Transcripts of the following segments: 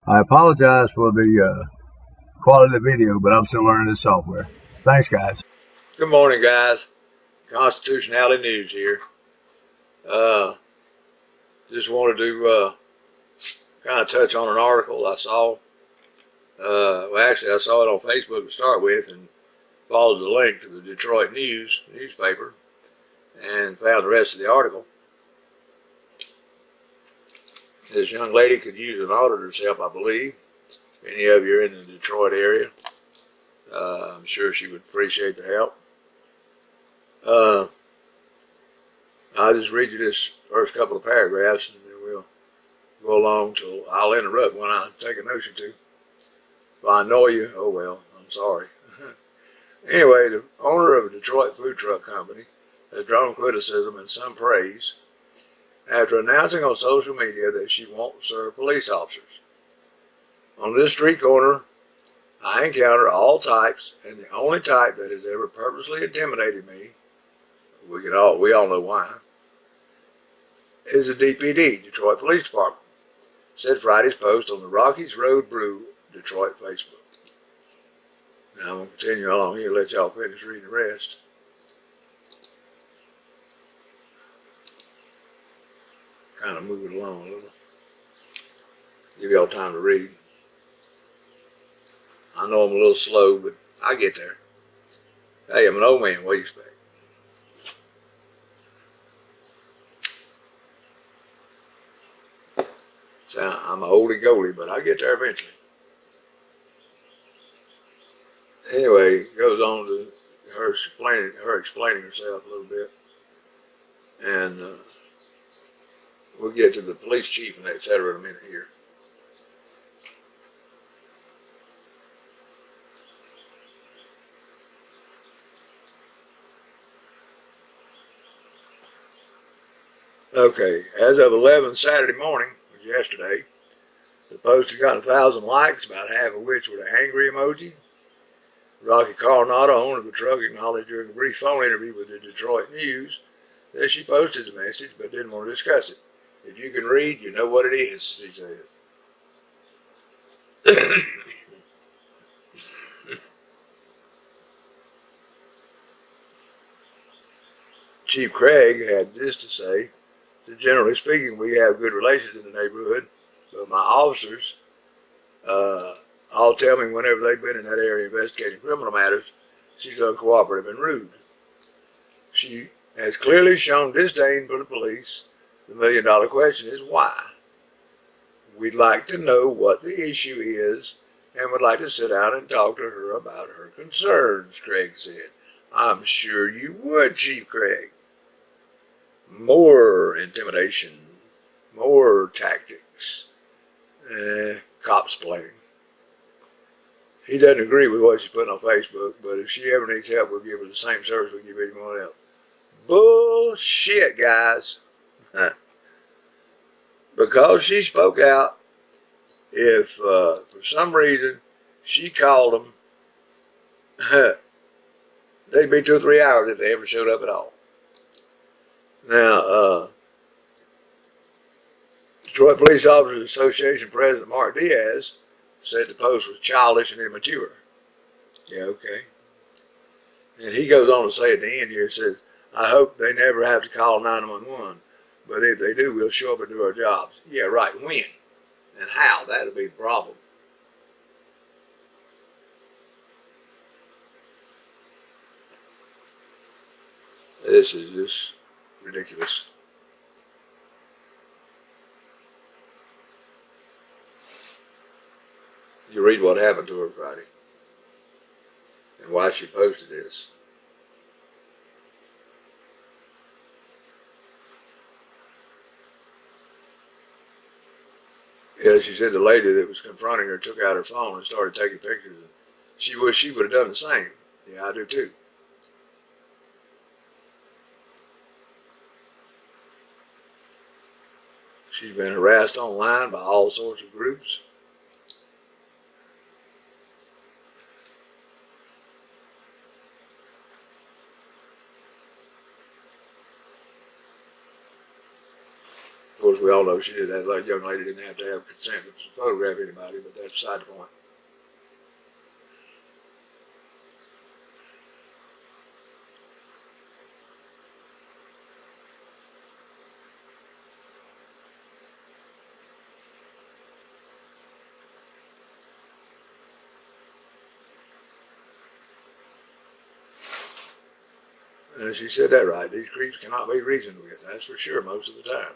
I apologize for the quality of the video, but I'm still learning this software. Thanks, guys. Good morning, guys. Constitutionality News here. Uh, just wanted to kind of touch on an article I saw. Well, actually, I saw it on Facebook to start with and followed the link to the Detroit News newspaper and found the rest of the article. This young lady could use an auditor's help, I believe. If any of you are in the Detroit area, I'm sure she would appreciate the help. I'll just read you this first couple of paragraphs and then we'll go along till I'll interrupt when I take a notion to. If I annoy you, oh well, I'm sorry. Anyway, the owner of a Detroit food truck company has drawn criticism and some praise after announcing on social media that she won't serve police officers. On this street corner, I encounter all types, and the only type that has ever purposely intimidated me, we all know why, is the DPD, Detroit Police Department, said Friday's post on the Rockies Road Brew Detroit Facebook. Now I'm going to continue along here, let y'all finish reading the rest. Kind of move it along a little. Give y'all time to read. I know I'm a little slow, but I get there. Hey, I'm an old man, what do you expect? So I'm a oldie goalie, but I get there eventually. Anyway, it goes on to her explaining herself a little bit. And we'll get to the police chief and et cetera in a minute here. Okay, as of 11 Saturday morning, which was yesterday, the post had gotten 1,000 likes, about half of which were the angry emoji. Rocky Coronado, owner of the truck, acknowledged during a brief phone interview with the Detroit News that she posted the message but didn't want to discuss it. If you can read, you know what it is, she says. Chief Craig had this to say: generally speaking, we have good relations in the neighborhood, but my officers all tell me whenever they've been in that area investigating criminal matters, she's uncooperative and rude. She has clearly shown disdain for the police. The million-dollar question is why? We'd like to know what the issue is and would like to sit down and talk to her about her concerns, Craig said. I'm sure you would, Chief Craig. More intimidation, more tactics, cops blaming. He doesn't agree with what she's putting on Facebook, but if she ever needs help, we'll give her the same service we give anyone else. Bullshit, guys. Because she spoke out, if for some reason she called them, they'd be 2 or 3 hours if they ever showed up at all. Now, Detroit Police Officers Association President Mark Diaz said the post was childish and immature. Yeah, okay. And he goes on to say at the end here, it says, I hope they never have to call 911, but if they do, we'll show up and do our jobs. Yeah, right. When and how? That'll be the problem. This is just ridiculous. You read what happened to her Friday and why she posted this. Yeah, she said the lady that was confronting her took out her phone and started taking pictures. She wished she would have done the same. Yeah, I do too. She's been harassed online by all sorts of groups. Of course, course, we all know she did that. That young lady didn't have to have consent to photograph anybody, but that's beside the point. And she said that right. These creeps cannot be reasoned with. That's for sure most of the time.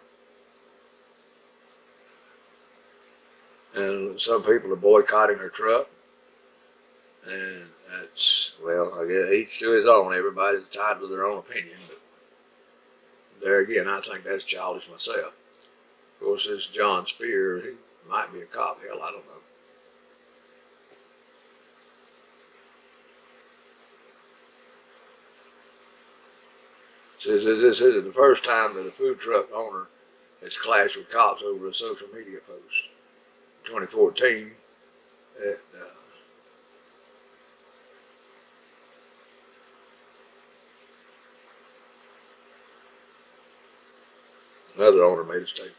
And some people are boycotting her truck. And that's, well, I guess each to his own. Everybody's entitled to their own opinion. But there again, I think that's childish myself. Of course, this John Spear, he might be a cop. Hell, I don't know. Says this isn't the first time that a food truck owner has clashed with cops over a social media post. In 2014, another owner made a statement.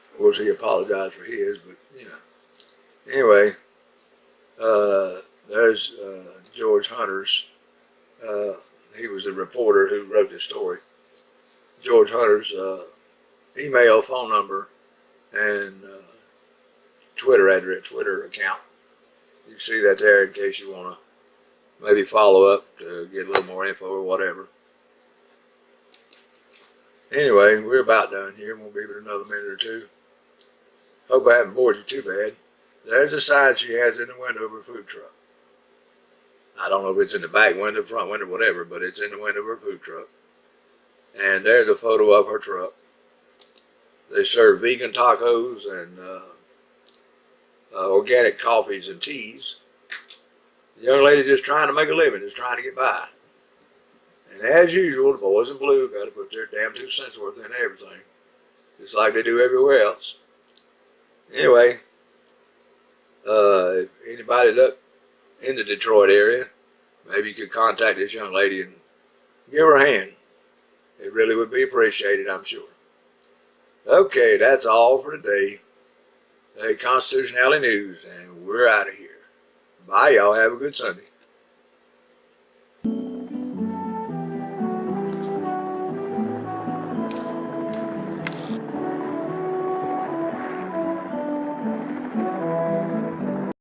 Of course, he apologized for his, but you know. Anyway, there's George Hunter's. He was the reporter who wrote this story. George Hunter's email, phone number, and Twitter address, Twitter account. You can see that there in case you want to maybe follow up to get a little more info or whatever. Anyway, we're about done here. We'll be with another minute or two. Hope I haven't bored you too bad. There's a sign she has in the window of her food truck. I don't know if it's in the back window, front window, whatever, but it's in the window of her food truck. And there's a photo of her truck. They serve vegan tacos and organic coffees and teas. The young lady just trying to make a living, just trying to get by. And as usual, the boys in blue got to put their damn 2 cents worth in everything, just like they do everywhere else. Anyway, if anybody's up in the Detroit area, maybe you could contact this young lady and give her a hand. It really would be appreciated, I'm sure. Okay, that's all for today. Hey, Constitutionality News, and we're out of here. Bye, y'all. Have a good Sunday.